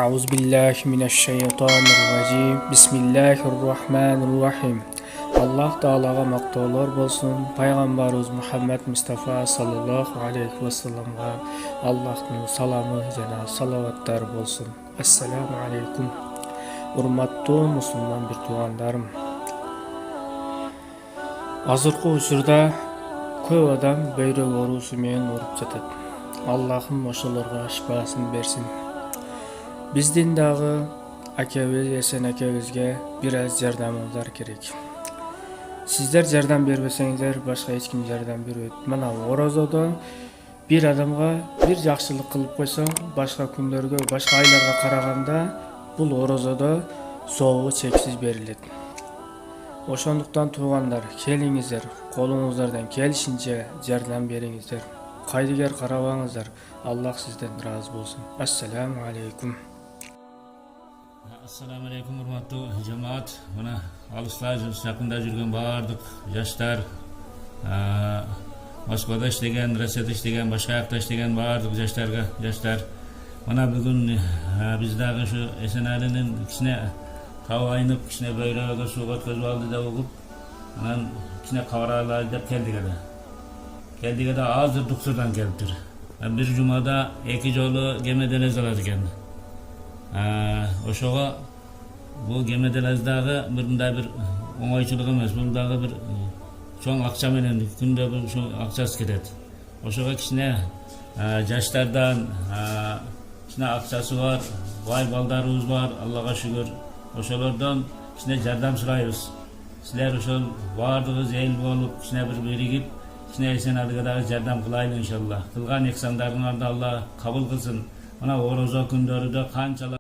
أعوذ بالله من الشيطان الرجيم بسم الله الرحمن الرحيم Allah Teala'ga maqtovlar bolsun, Peygamberimiz Muhammed Mustafa sallallahu aleyhi ve sellem'ga Allah'ın salamı jana salavatlar bolsun. Assalamu aleykum. Hurmatly musulman bir tuğanlarım. Azırkı uçurda köp adam böyrek orusu menen orup jatat. Allah'ım oşolarga şifaсын bersin. Bizdin dağı akabız esen akabızga biraz yardımlar gerek. Sizler yardım berбесеңiздер, başka hiç kim yardım berбейт. Mana orazada bir adamga bir жақсылык kılıp koysa, başka күндөргө, başka aylarga karaganda bul orazada soğuğu çeksiz berilet. Oşonduktan tuğanlar, keliңiздер, kolуңуздардан келишинче жардам бериңиздер. Кайдыгер карабаңыздар. Allah sizden razı olsun. Assalamu aleykum. Assalamu alaikum hurmatly jamaat. Mana alyslar yakında жүргөн бардык жаштар, Moskvada иштеген, Россияда иштеген, башка жакта иштеген бардык жаштар. Mana бүгүн биз дагы ушу Эсеналинин кичине тау айнып, кичине бөйрөгө сууга өткөзүп алды деп угуп, анан кичине кабаралай деп келдик эде. Азыр Дуксурдан келиптир. Bir жумада 2 жолу кемеден алат экен. Ошого бул кемеделездагы мындай бир оңойчулук эмес, бул дагы бир чоң акча менен күндө бир акчасы кетет. Ошого кичине жаштардан кичине акчасы бар, бай балдарыбыз бар, Аллага шүгүр. Ошолордон кичине жардам сурайбыз. Силер ошол бардыгыбыз эл болуп, кичине бир биригип, кичине Эсеналыга дагы жардам кылайлы иншалла. Кылган ихсандарыңарды Алла кабыл кылсын. Mana oruza күндөрүдө канчалык